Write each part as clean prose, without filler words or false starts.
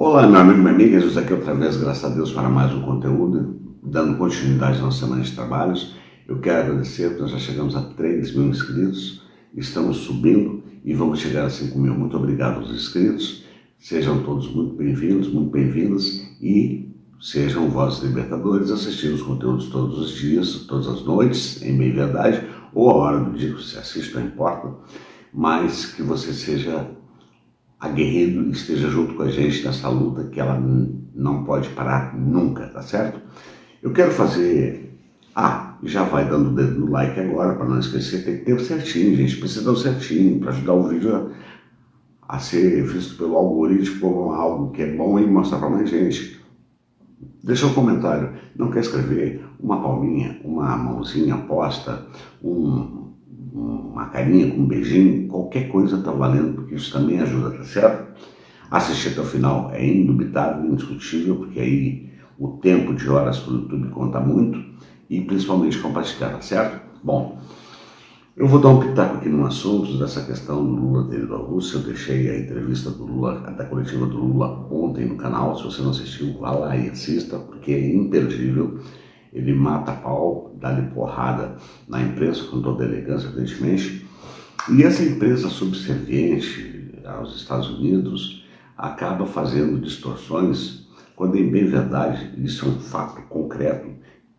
Olá, meu amigo, minha amiga, Jesus aqui outra vez, graças a Deus, para mais um conteúdo, dando continuidade à nossa semana de trabalhos. Eu quero agradecer, porque nós já chegamos a 3 mil inscritos, estamos subindo e vamos chegar a 5 mil. Muito obrigado aos inscritos, sejam todos muito bem-vindas e sejam vossos libertadores, assistindo os conteúdos todos os dias, todas as noites, em meia verdade, ou a hora do dia que você assiste, não importa, mas que você seja aguerrido e esteja junto com a gente nessa luta que ela não pode parar nunca, tá certo? Eu quero fazer... já vai dando o dedo no like agora, para não esquecer, tem que ter certinho, gente, precisa dar certinho, para ajudar o vídeo a ser visto pelo algoritmo como algo que é bom e mostrar para mais gente. Deixa um comentário, não quer escrever? Uma palminha, uma mãozinha posta, uma carinha com um beijinho, qualquer coisa está valendo, porque isso também ajuda, tá certo? Assistir até o final é indubitável, indiscutível, porque aí o tempo de horas para o YouTube conta muito, e principalmente compartilhar, tá certo? Bom, eu vou dar um pitaco aqui no assunto dessa questão do Lula ter ido à Rússia. Eu deixei a entrevista do Lula, da coletiva do Lula ontem no canal. Se você não assistiu, vá lá e assista, porque é imperdível. Ele mata a pau, dá-lhe porrada na imprensa, com toda a elegância, evidentemente. E essa empresa subserviente aos Estados Unidos acaba fazendo distorções, quando em bem verdade, isso é um fato concreto,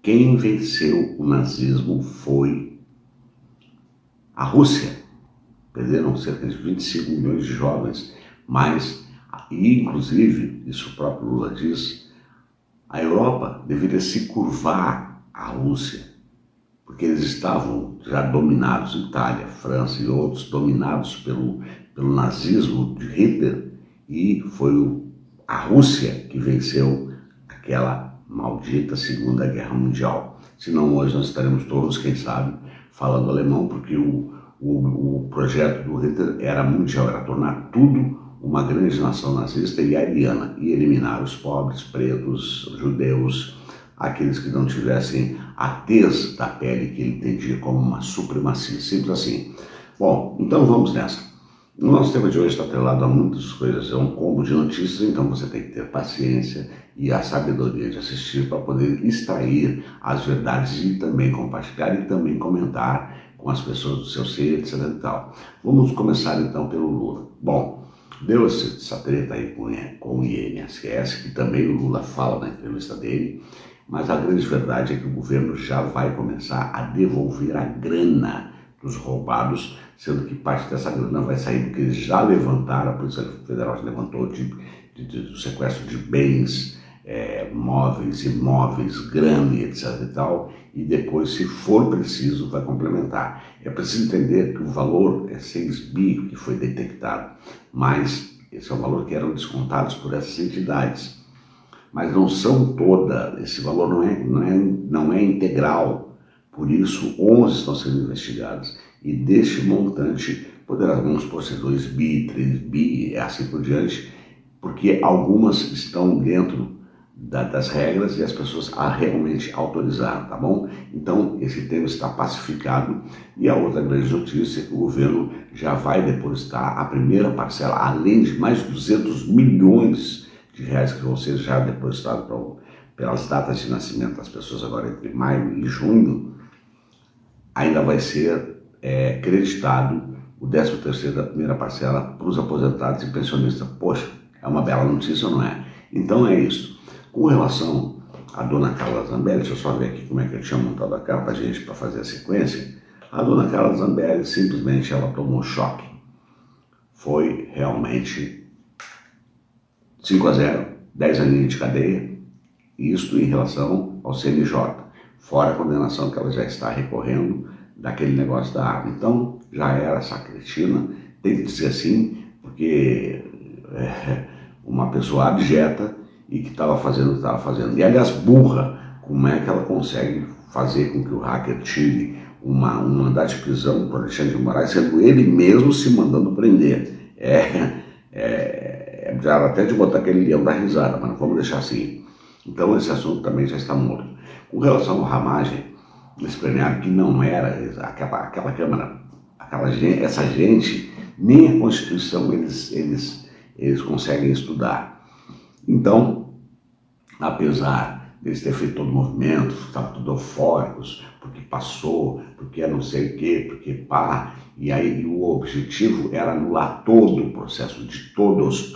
quem venceu o nazismo foi a Rússia. Perderam cerca de 25 milhões de jovens, mas, e inclusive, isso o próprio Lula diz, a Europa deveria se curvar à Rússia, porque eles estavam já dominados, Itália, França e outros, dominados pelo nazismo de Hitler, e foi a Rússia que venceu aquela maldita Segunda Guerra Mundial. Senão hoje nós estaremos todos, quem sabe, falando alemão, porque o projeto do Hitler era mundial, era tornar tudo uma grande nação nazista e ariana, e eliminar os pobres, pretos, judeus, aqueles que não tivessem a tez da pele que ele entendia como uma supremacia, simples assim. Bom, então vamos nessa. O nosso tema de hoje está atrelado a muitas coisas, é um combo de notícias, então você tem que ter paciência e a sabedoria de assistir para poder extrair as verdades e também compartilhar e também comentar com as pessoas do seu ser, etc e tal. Vamos começar então pelo Lula. Bom, deu essa treta aí com o INSS, que também o Lula fala na entrevista dele, mas a grande verdade é que o governo já vai começar a devolver a grana dos roubados, sendo que parte dessa grana vai sair do que eles já levantaram, a Polícia Federal já levantou do sequestro de bens, móveis, imóveis, grana, etc e tal, e depois, se for preciso, vai complementar. É preciso entender que o valor é 6 bi que foi detectado, mas esse é o valor que eram descontados por essas entidades. Mas não são toda, esse valor não é integral, por isso 11 estão sendo investigados, e deste montante poderá, vamos por ser 2 bi, 3 bi, assim por diante, porque algumas estão dentro das regras e as pessoas realmente autorizaram, tá bom? Então esse tema está pacificado, e a outra grande notícia é que o governo já vai depositar a primeira parcela, além de mais de 200 milhões de reais que vão ser já depositados pelas datas de nascimento das pessoas agora entre maio e junho, ainda vai ser creditado o 13º da primeira parcela para os aposentados e pensionistas. Poxa, é uma bela notícia, não é? Então é isso. Com relação à dona Carla Zambelli, deixa eu só ver aqui como é que eu tinha montado a capa, gente, para fazer a sequência. A dona Carla Zambelli, simplesmente, ela tomou choque. Foi realmente 5-0, 10 aninhos de cadeia, isto em relação ao CNJ, fora a condenação que ela já está recorrendo daquele negócio da arma. Então, já era sacretina, tem que ser assim, porque uma pessoa abjeta e que estava fazendo o que estava fazendo. E, aliás, burra, como é que ela consegue fazer com que o hacker tire um mandado de prisão para Alexandre de Moraes, sendo ele mesmo se mandando prender? Já até de botar aquele leão da risada, mas não vamos deixar assim. Então esse assunto também já está morto. Com relação à ramagem, esse plenário que não era aquela Câmara, essa gente, nem a Constituição eles conseguem estudar. Então, apesar deles ter feito todo o movimento, estavam todos eufóricos, porque passou, porque é não sei o quê, porque pá, e aí o objetivo era anular todo o processo, de todos.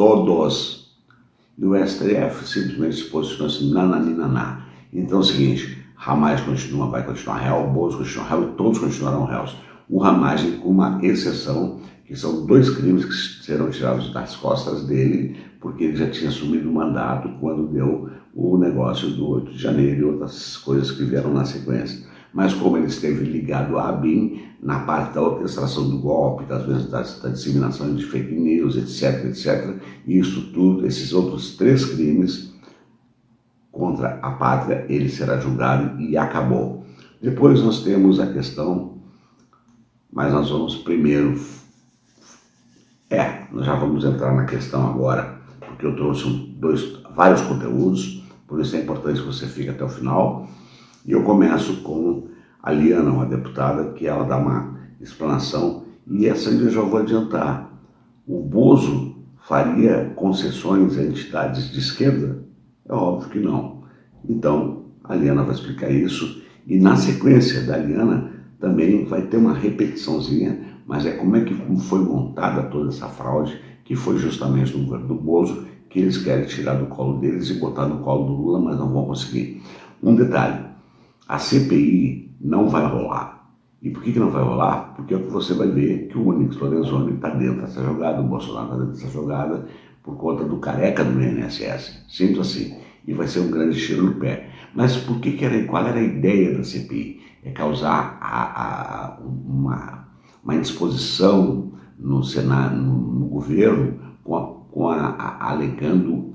E o STF simplesmente se posicionou assim, nananinaná. Então é o seguinte, Hamas vai continuar réu, o Bozo continua réu e todos continuarão réus. O Hamas, com uma exceção, que são 2 crimes que serão tirados das costas dele, porque ele já tinha assumido o mandato quando deu o negócio do 8 de janeiro e outras coisas que vieram na sequência. Mas como ele esteve ligado à ABIN, na parte da orquestração do golpe, da disseminação de fake news, etc, e isso tudo, esses outros 3 crimes contra a pátria, ele será julgado e acabou. Depois nós temos a questão, mas nós vamos primeiro... nós já vamos entrar na questão agora, porque eu trouxe vários conteúdos, por isso é importante que você fique até o final. E eu começo com a Liana, uma deputada, que ela dá uma explanação, e essa eu já vou adiantar. O Bozo faria concessões a entidades de esquerda? É óbvio que não. Então, a Liana vai explicar isso, e na sequência da Liana também vai ter uma repetiçãozinha, mas é como foi montada toda essa fraude, que foi justamente no governo do Bozo, que eles querem tirar do colo deles e botar no colo do Lula, mas não vão conseguir. Um detalhe, a CPI não vai rolar. E por que não vai rolar? Porque você vai ver que o Onyx Lorenzoni está dentro dessa jogada, o Bolsonaro está dentro dessa jogada, por conta do careca do INSS. Simples assim. E vai ser um grande tiro no pé. Mas qual era a ideia da CPI? É causar uma indisposição no Senado, no governo, alegando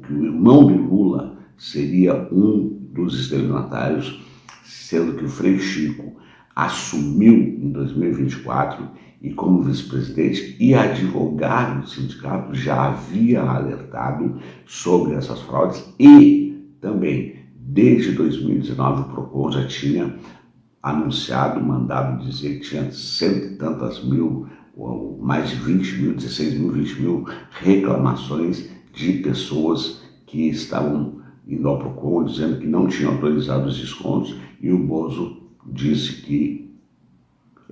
que o irmão de Lula seria um dos estelionatários, sendo que o Frei Chico assumiu em 2024 e como vice-presidente e advogado do sindicato já havia alertado sobre essas fraudes e também desde 2019 o PROCON já tinha anunciado, mandado dizer que tinha 100 e tantas mil, ou mais de 20 mil, 16 mil, 20 mil reclamações de pessoas que estavam indo ao PROCON dizendo que não tinham autorizado os descontos, e o Bozo disse que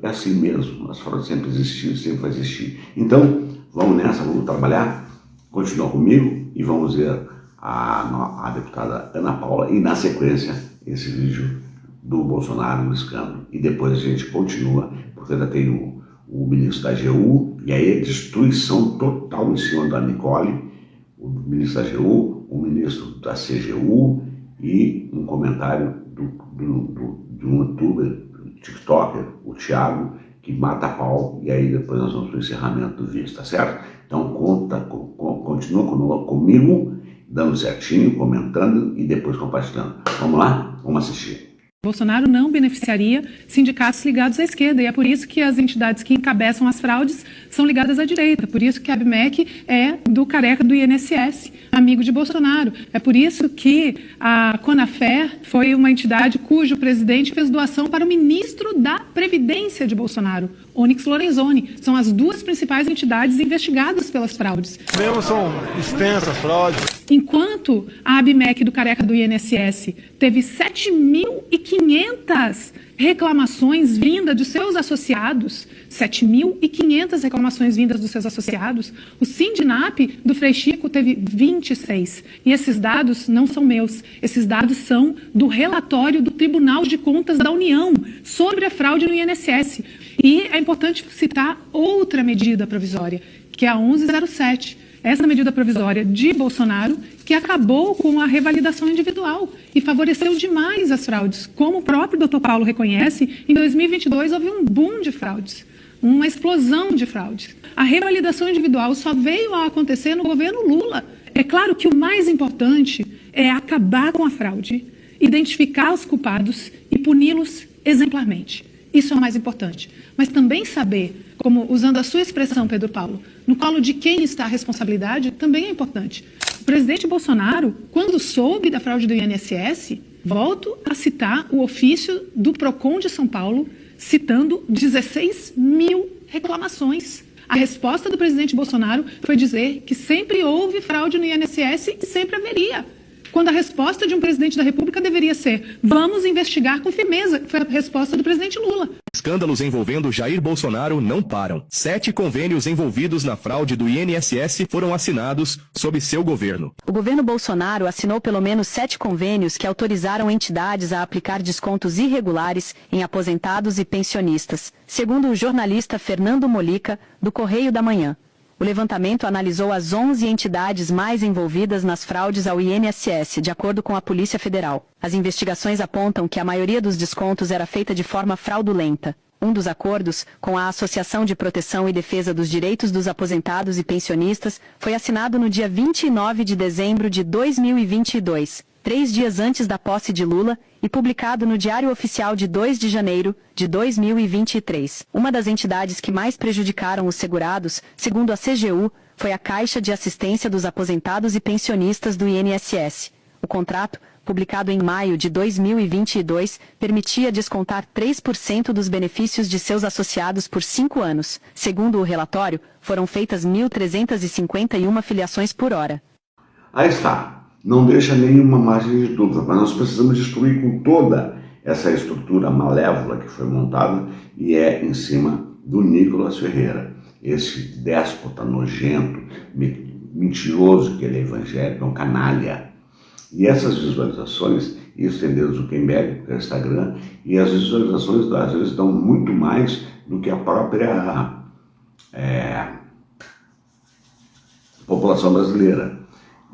é assim mesmo, as fraudes sempre existiram, sempre vai existir. Então, vamos nessa, vamos trabalhar, continua comigo e vamos ver a deputada Ana Paula e na sequência esse vídeo do Bolsonaro no escândalo. E depois a gente continua, porque ainda tem o ministro da AGU, e aí é destruição total em cima da Nicole, o ministro da AGU, o ministro da CGU e um comentário de um youtuber, tiktoker, o Thiago, que mata a pau, e aí depois nós vamos para o encerramento do vídeo, tá certo? Então continua comigo, dando certinho, comentando e depois compartilhando. Vamos lá? Vamos assistir. Bolsonaro não beneficiaria sindicatos ligados à esquerda, e é por isso que as entidades que encabeçam as fraudes são ligadas à direita, por isso que a ABMEC é do careca do INSS, amigo de Bolsonaro. É por isso que a Conafer foi uma entidade cujo presidente fez doação para o ministro da Previdência de Bolsonaro, Onyx Lorenzoni. São as 2 principais entidades investigadas pelas fraudes. Mesmo são extensas fraudes. Enquanto a ABMEC do careca do INSS teve 7.500 reclamações vindas de seus associados, 7.500 reclamações vindas dos seus associados, o Sindinap do Frei Chico teve 26. E esses dados não são meus, esses dados são do relatório do Tribunal de Contas da União sobre a fraude no INSS. E é importante citar outra medida provisória, que é a 1107. Essa medida provisória de Bolsonaro, que acabou com a revalidação individual e favoreceu demais as fraudes. Como o próprio Dr. Paulo reconhece, em 2022 houve um boom de fraudes, uma explosão de fraudes. A revalidação individual só veio a acontecer no governo Lula. É claro que o mais importante é acabar com a fraude, identificar os culpados e puni-los exemplarmente. Isso é o mais importante. Mas também saber, como usando a sua expressão, Pedro Paulo, no colo de quem está a responsabilidade, também é importante. O presidente Bolsonaro, quando soube da fraude do INSS, volto a citar o ofício do PROCON de São Paulo, citando 16 mil reclamações. A resposta do presidente Bolsonaro foi dizer que sempre houve fraude no INSS e sempre haveria. Quando a resposta de um presidente da República deveria ser: vamos investigar com firmeza. Foi a resposta do presidente Lula. Escândalos envolvendo Jair Bolsonaro não param. 7 convênios envolvidos na fraude do INSS foram assinados sob seu governo. O governo Bolsonaro assinou pelo menos 7 convênios que autorizaram entidades a aplicar descontos irregulares em aposentados e pensionistas, segundo o jornalista Fernando Molica, do Correio da Manhã. O levantamento analisou as 11 entidades mais envolvidas nas fraudes ao INSS, de acordo com a Polícia Federal. As investigações apontam que a maioria dos descontos era feita de forma fraudulenta. Um dos acordos, com a Associação de Proteção e Defesa dos Direitos dos Aposentados e Pensionistas, foi assinado no dia 29 de dezembro de 2022, 3 dias antes da posse de Lula, e publicado no Diário Oficial de 2 de janeiro de 2023. Uma das entidades que mais prejudicaram os segurados, segundo a CGU, foi a Caixa de Assistência dos Aposentados e Pensionistas do INSS. O contrato, publicado em maio de 2022, permitia descontar 3% dos benefícios de seus associados por 5 anos. Segundo o relatório, foram feitas 1.351 filiações por hora. Aí está. Não deixa nenhuma margem de dúvida, mas nós precisamos destruir com toda essa estrutura malévola que foi montada e é em cima do Nicolas Ferreira, esse déspota nojento, mentiroso, que ele é evangélico, é um canalha. E essas visualizações, isso tem Deus Zuckerberg, que é o Instagram, e as visualizações às vezes dão muito mais do que a própria população brasileira.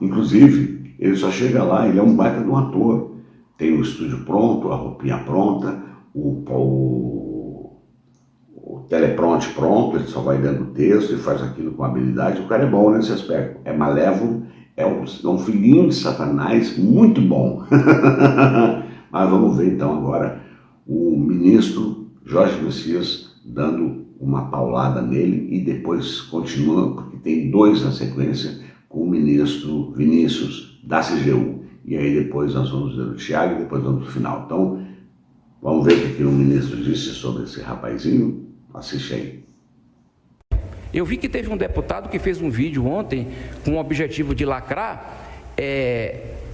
Inclusive, ele só chega lá, ele é um baita de um ator. Tem o estúdio pronto, a roupinha pronta, o teleprompter pronto, ele só vai dando texto e faz aquilo com habilidade. O cara é bom nesse aspecto, é malévolo, é um filhinho de Satanás muito bom. Mas vamos ver então agora o ministro Jorge Messias dando uma paulada nele e depois continua, porque tem 2 na sequência, com o ministro Vinícius, da CGU. E aí depois nós vamos ver o Thiago e depois vamos para o final. Então, vamos ver o que o ministro disse sobre esse rapazinho. Assiste aí. Eu vi que teve um deputado que fez um vídeo ontem com o objetivo de lacrar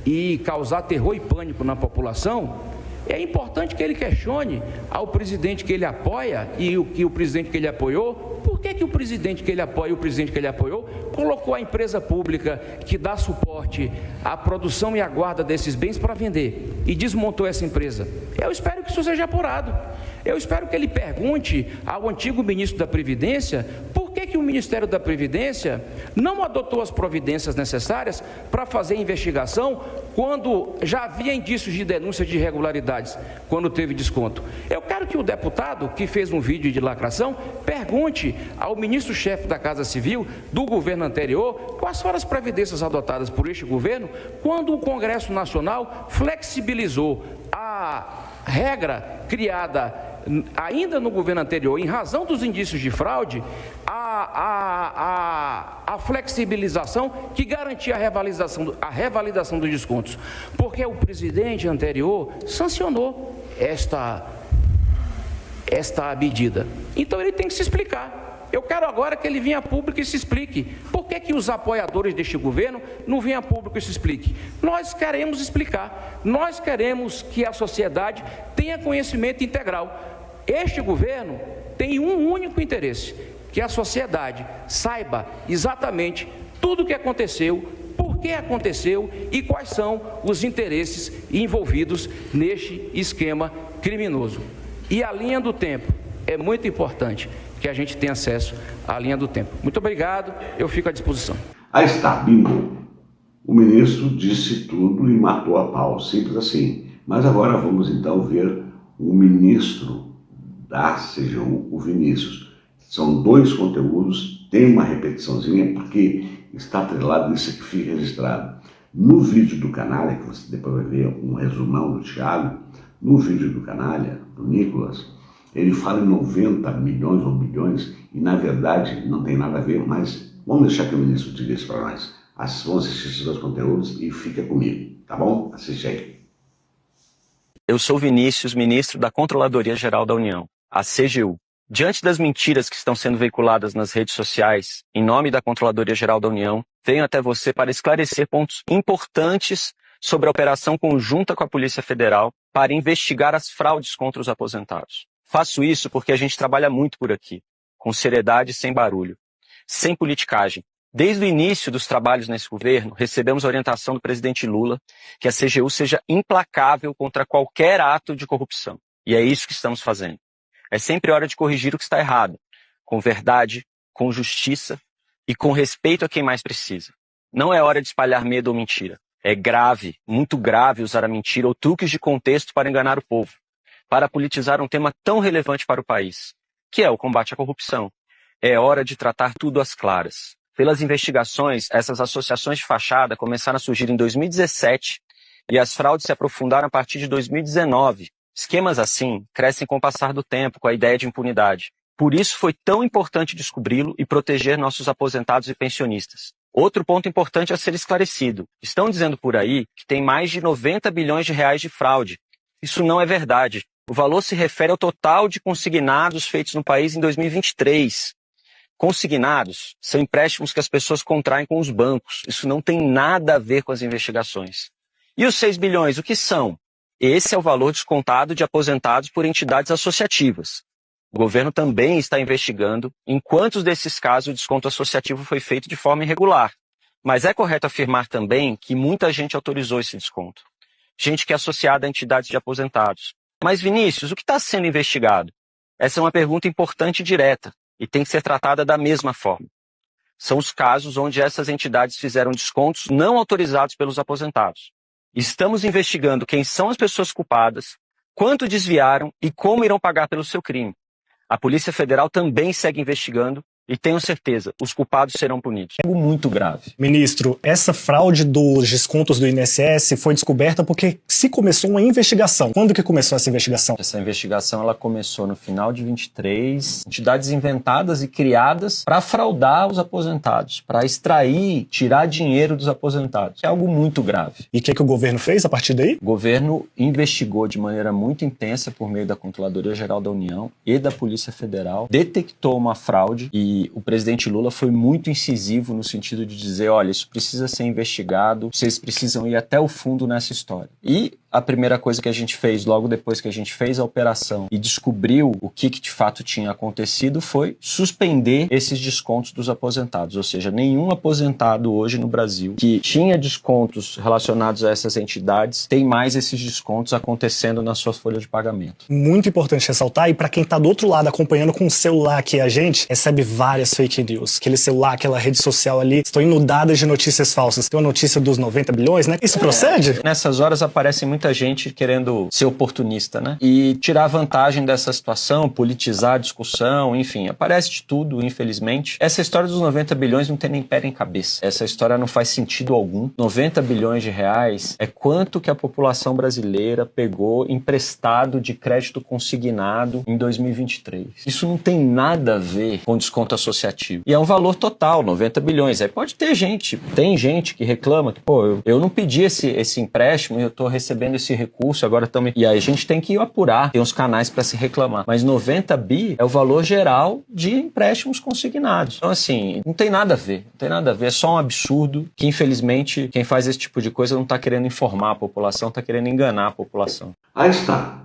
e causar terror e pânico na população. É importante que ele questione ao presidente que ele apoia e o presidente que ele apoiou. Por que o presidente que ele apoia e o presidente que ele apoiou colocou a empresa pública que dá suporte à produção e à guarda desses bens para vender e desmontou essa empresa? Eu espero que isso seja apurado. Eu espero que ele pergunte ao antigo ministro da Previdência por que o Ministério da Previdência não adotou as providências necessárias para fazer a investigação quando já havia indícios de denúncia de irregularidades, quando teve desconto. Eu quero que o deputado que fez um vídeo de lacração pergunte ao ministro-chefe da Casa Civil do governo anterior quais foram as providências adotadas por este governo quando o Congresso Nacional flexibilizou a regra criada ainda no governo anterior, em razão dos indícios de fraude, a flexibilização que garantia a revalidação dos descontos, porque o presidente anterior sancionou esta medida. Então ele tem que se explicar. Eu quero agora que ele venha a público e se explique. Por que os apoiadores deste governo não vêm a público e se expliquem? Nós queremos explicar. Nós queremos que a sociedade tenha conhecimento integral. Este governo tem um único interesse, que a sociedade saiba exatamente tudo o que aconteceu, por que aconteceu e quais são os interesses envolvidos neste esquema criminoso. E a linha do tempo é muito importante que a gente tenha acesso à linha do tempo. Muito obrigado, eu fico à disposição. Aí está, bingo. O ministro disse tudo e matou a pau, simples assim. Mas agora vamos então ver o ministro da CGU, o Vinícius. São 2 conteúdos, tem uma repetiçãozinha porque está atrelado, isso aqui fica registrado. No vídeo do Canalha, que você depois vai ver um resumão do Thiago, no vídeo do Canalha, do Nicolas, ele fala em 90 milhões ou bilhões e na verdade não tem nada a ver, mas vamos deixar que o ministro diga isso para nós. Vamos assistir esses 2 conteúdos e fica comigo, tá bom? Assiste aí. Eu sou Vinícius, ministro da Controladoria Geral da União, a CGU. Diante das mentiras que estão sendo veiculadas nas redes sociais, em nome da Controladoria Geral da União, venho até você para esclarecer pontos importantes sobre a operação conjunta com a Polícia Federal para investigar as fraudes contra os aposentados. Faço isso porque a gente trabalha muito por aqui, com seriedade e sem barulho, sem politicagem. Desde o início dos trabalhos nesse governo, recebemos a orientação do presidente Lula que a CGU seja implacável contra qualquer ato de corrupção. E é isso que estamos fazendo. É sempre hora de corrigir o que está errado, com verdade, com justiça e com respeito a quem mais precisa. Não é hora de espalhar medo ou mentira. É grave, muito grave usar a mentira ou truques de contexto para enganar o povo, para politizar um tema tão relevante para o país, que é o combate à corrupção. É hora de tratar tudo às claras. Pelas investigações, essas associações de fachada começaram a surgir em 2017 e as fraudes se aprofundaram a partir de 2019. Esquemas assim crescem com o passar do tempo, com a ideia de impunidade. Por isso foi tão importante descobri-lo e proteger nossos aposentados e pensionistas. Outro ponto importante a ser esclarecido. Estão dizendo por aí que tem mais de 90 bilhões de reais de fraude. Isso não é verdade. O valor se refere ao total de consignados feitos no país em 2023. Consignados são empréstimos que as pessoas contraem com os bancos. Isso não tem nada a ver com as investigações. E os 6 bilhões, o que são? Esse é o valor descontado de aposentados por entidades associativas. O governo também está investigando em quantos desses casos o desconto associativo foi feito de forma irregular. Mas é correto afirmar também que muita gente autorizou esse desconto. Gente que é associada a entidades de aposentados. Mas, Vinícius, o que está sendo investigado? Essa é uma pergunta importante e direta e tem que ser tratada da mesma forma. São os casos onde essas entidades fizeram descontos não autorizados pelos aposentados. Estamos investigando quem são as pessoas culpadas, quanto desviaram e como irão pagar pelo seu crime. A Polícia Federal também segue investigando e tenho certeza, os culpados serão punidos. É algo muito grave. Ministro, essa fraude dos descontos do INSS foi descoberta porque se começou uma investigação. Quando que começou essa investigação? Essa investigação ela começou no final de 23, entidades inventadas e criadas para fraudar os aposentados, para extrair, tirar dinheiro dos aposentados. É algo muito grave. E o que o governo fez a partir daí? O governo investigou de maneira muito intensa por meio da Controladoria Geral da União e da Polícia Federal, detectou uma fraude e o presidente Lula foi muito incisivo no sentido de dizer, olha, isso precisa ser investigado, vocês precisam ir até o fundo nessa história. E a primeira coisa que a gente fez, logo depois que a gente fez a operação e descobriu o que de fato tinha acontecido, foi suspender esses descontos dos aposentados. Ou seja, nenhum aposentado hoje no Brasil que tinha descontos relacionados a essas entidades tem mais esses descontos acontecendo na sua folha de pagamento. Muito importante ressaltar, e para quem está do outro lado acompanhando com o celular aqui, a gente recebe várias fake news. Aquele celular, aquela rede social ali, estão inundadas de notícias falsas. Tem uma notícia dos 90 bilhões, né? Isso procede? Nessas horas aparecem muita gente querendo ser oportunista, né? E tirar vantagem dessa situação, politizar a discussão, enfim, aparece de tudo, infelizmente. Essa história dos 90 bilhões não tem nem pé nem cabeça. Essa história não faz sentido algum. 90 bilhões de reais é quanto que a população brasileira pegou emprestado de crédito consignado em 2023. Isso não tem nada a ver com desconto associativo. E é um valor total, 90 bilhões. Aí pode ter gente, tem gente que reclama que, pô, eu não pedi esse empréstimo e eu tô recebendo esse recurso, agora também. E aí a gente tem que apurar, tem uns canais para se reclamar. Mas 90 bi é o valor geral de empréstimos consignados. Então, assim, não tem nada a ver. Não tem nada a ver, é só um absurdo que, infelizmente, quem faz esse tipo de coisa não está querendo informar a população, está querendo enganar a população. Aí está.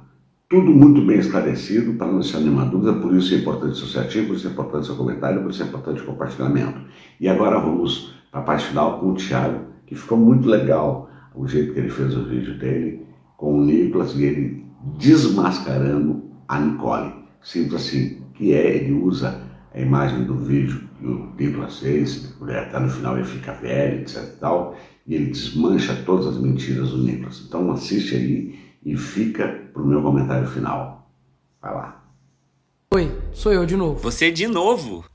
Tudo muito bem esclarecido, para não deixar nenhuma dúvida, por isso é importante o seu ativo, por isso é importante o seu comentário, por isso é importante o compartilhamento. E agora vamos para a parte final com o Thiago, que ficou muito legal o jeito que ele fez o vídeo dele, com o Nicolas e ele desmascarando a Nicole. Simples assim, que é, ele usa a imagem do vídeo que o Nicolas fez, até no final ele fica velho, etc e tal, e ele desmancha todas as mentiras do Nicolas. Então assiste aí e fica pro meu comentário final. Vai lá. Oi, sou eu de novo. Você de novo?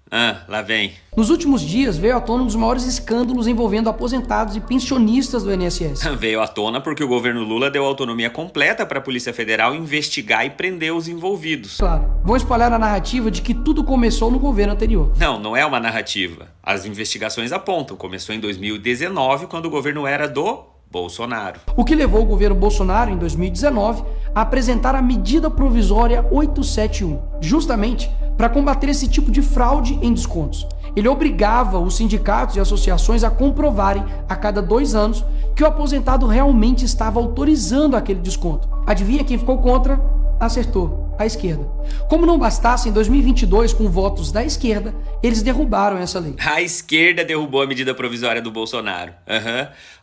Lá vem. Nos últimos dias veio à tona um dos maiores escândalos envolvendo aposentados e pensionistas do INSS. Veio à tona porque o governo Lula deu autonomia completa para a Polícia Federal investigar e prender os envolvidos. Claro, vão espalhar a narrativa de que tudo começou no governo anterior. Não é uma narrativa. As investigações apontam. Começou em 2019, quando o governo era do Bolsonaro. O que levou o governo Bolsonaro, em 2019, a apresentar a medida provisória 871, justamente para combater esse tipo de fraude em descontos. Ele obrigava os sindicatos e associações a comprovarem a cada 2 anos que o aposentado realmente estava autorizando aquele desconto. Adivinha quem ficou contra? Acertou, a esquerda. Como não bastasse, em 2022, com votos da esquerda, eles derrubaram essa lei. A esquerda derrubou a medida provisória do Bolsonaro.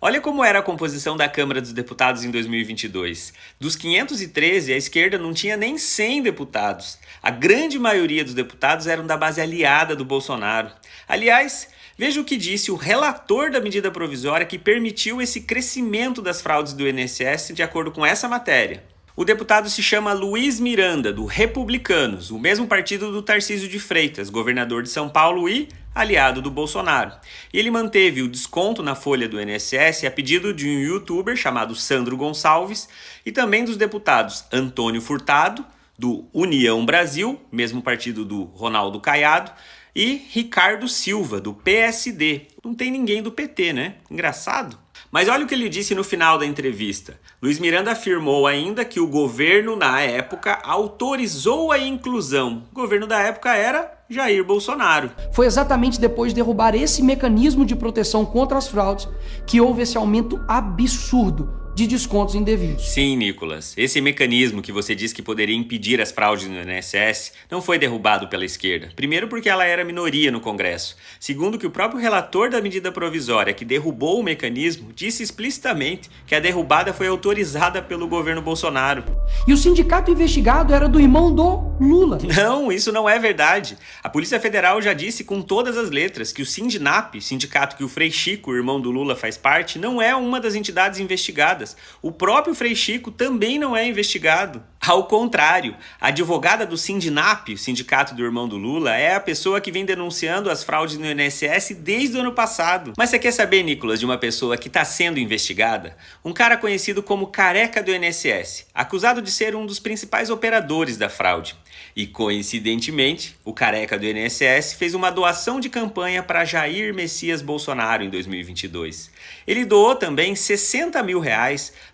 Olha como era a composição da Câmara dos Deputados em 2022. Dos 513, a esquerda não tinha nem 100 deputados. A grande maioria dos deputados eram da base aliada do Bolsonaro. Aliás, veja o que disse o relator da medida provisória que permitiu esse crescimento das fraudes do INSS de acordo com essa matéria. O deputado se chama Luiz Miranda, do Republicanos, o mesmo partido do Tarcísio de Freitas, governador de São Paulo e aliado do Bolsonaro. E ele manteve o desconto na folha do INSS a pedido de um youtuber chamado Sandro Gonçalves e também dos deputados Antônio Furtado, do União Brasil, mesmo partido do Ronaldo Caiado, e Ricardo Silva, do PSD. Não tem ninguém do PT, né? Engraçado. Mas olha o que ele disse no final da entrevista. Luiz Miranda afirmou ainda que o governo, na época, autorizou a inclusão. O governo da época era Jair Bolsonaro. Foi exatamente depois de derrubar esse mecanismo de proteção contra as fraudes que houve esse aumento absurdo de descontos indevidos. Sim, Nicolas. Esse mecanismo que você disse que poderia impedir as fraudes no INSS não foi derrubado pela esquerda. Primeiro porque ela era minoria no Congresso. Segundo que o próprio relator da medida provisória que derrubou o mecanismo disse explicitamente que a derrubada foi autorizada pelo governo Bolsonaro. E o sindicato investigado era do irmão do Lula. Não, isso não é verdade. A Polícia Federal já disse com todas as letras que o Sindinap, sindicato que o Frei Chico, o irmão do Lula, faz parte, não é uma das entidades investigadas. O próprio Frei Chico também não é investigado. Ao contrário, a advogada do Sindinap, o sindicato do irmão do Lula, é a pessoa que vem denunciando as fraudes no INSS desde o ano passado. Mas você quer saber, Nicolas, de uma pessoa que está sendo investigada? Um cara conhecido como Careca do INSS, acusado de ser um dos principais operadores da fraude. E, coincidentemente, o Careca do INSS fez uma doação de campanha para Jair Messias Bolsonaro em 2022. Ele doou também R$60 mil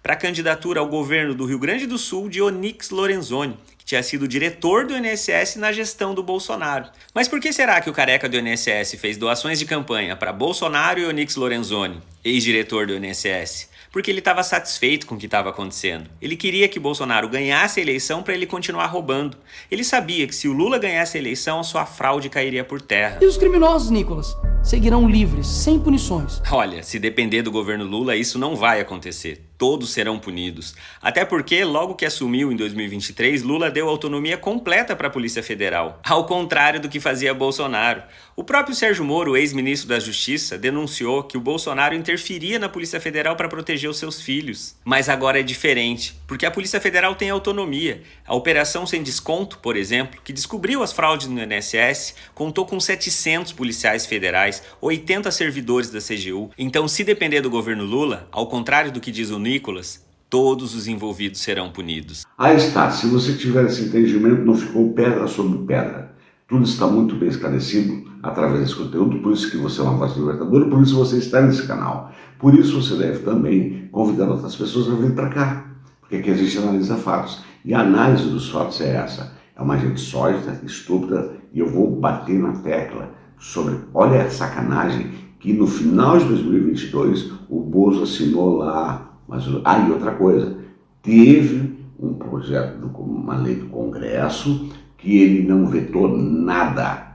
para a candidatura ao governo do Rio Grande do Sul de Onyx Lorenzoni, que tinha sido diretor do INSS na gestão do Bolsonaro. Mas por que será que o Careca do INSS fez doações de campanha para Bolsonaro e Onyx Lorenzoni, ex-diretor do INSS? Porque ele estava satisfeito com o que estava acontecendo. Ele queria que Bolsonaro ganhasse a eleição para ele continuar roubando. Ele sabia que se o Lula ganhasse a eleição, a sua fraude cairia por terra. E os criminosos, Nicolas, seguirão livres, sem punições. Olha, se depender do governo Lula, isso não vai acontecer. Todos serão punidos. Até porque, logo que assumiu em 2023, Lula deu autonomia completa para a Polícia Federal, ao contrário do que fazia Bolsonaro. O próprio Sérgio Moro, ex-ministro da Justiça, denunciou que o Bolsonaro interferia na Polícia Federal para proteger os seus filhos. Mas agora é diferente, porque a Polícia Federal tem autonomia. A Operação Sem Desconto, por exemplo, que descobriu as fraudes no INSS, contou com 700 policiais federais, 80 servidores da CGU. Então, se depender do governo Lula, ao contrário do que diz o Nicolas, todos os envolvidos serão punidos. Aí está, se você tiver esse entendimento, não ficou pedra sobre pedra. Tudo está muito bem esclarecido através desse conteúdo, por isso que você é uma voz libertadora, por isso você está nesse canal. Por isso você deve também convidar outras pessoas a vir para cá, porque aqui a gente analisa fatos. E a análise dos fatos é essa. É uma gente sólida, estúpida, e eu vou bater na tecla sobre, olha a sacanagem, que no final de 2022 o Bozo assinou lá. Mas, e outra coisa, teve um projeto, uma lei do Congresso, que ele não vetou nada.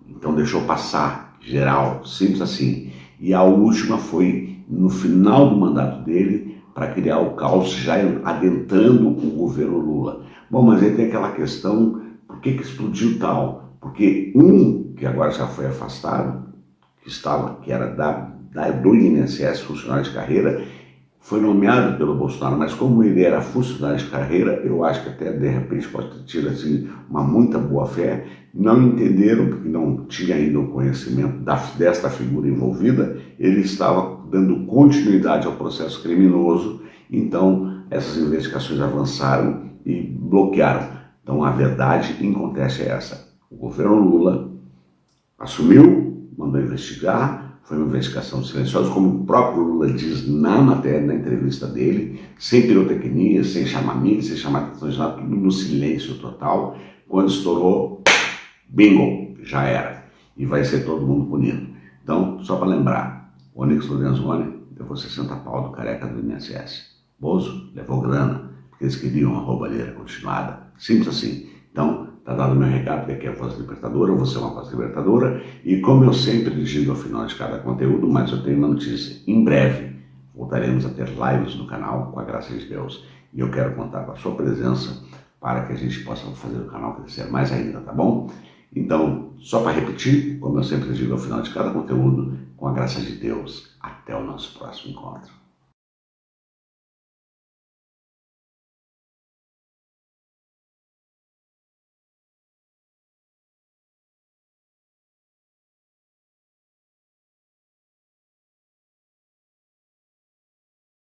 Então deixou passar, geral, simples assim. E a última foi no final do mandato dele, para criar o caos, já adentrando o governo Lula. Bom, mas aí tem aquela questão, por que explodiu tal? Porque que agora já foi afastado, que era do INSS, funcionário de carreira, foi nomeado pelo Bolsonaro, mas como ele era funcionário de carreira, eu acho que até de repente pode ter tido assim, uma muita boa fé, não entenderam, porque não tinha ainda o conhecimento desta figura envolvida, ele estava dando continuidade ao processo criminoso, então essas investigações avançaram e bloquearam. Então a verdade em conteste é essa, o governo Lula assumiu, mandou investigar, foi uma investigação silenciosa, como o próprio Lula diz na matéria, na entrevista dele, sem pirotecnia, sem chamar mídia, sem chamar atenção, tudo no silêncio total, Quando estourou, bingo, já era. E vai ser todo mundo punido. Então, só para lembrar, Onyx Lorenzoni levou 60 pau do careca do INSS. Bozo levou grana, porque eles queriam uma roubalheira continuada. Simples assim. Então, tá dado o meu recado, porque aqui é a Voz Libertadora, eu vou ser uma Voz Libertadora, e como eu sempre digo ao final de cada conteúdo, mas eu tenho uma notícia. Em breve, voltaremos a ter lives no canal, com a graça de Deus. E eu quero contar com a sua presença para que a gente possa fazer o canal crescer mais ainda, tá bom? Então, só para repetir, como eu sempre digo ao final de cada conteúdo, com a graça de Deus, até o nosso próximo encontro.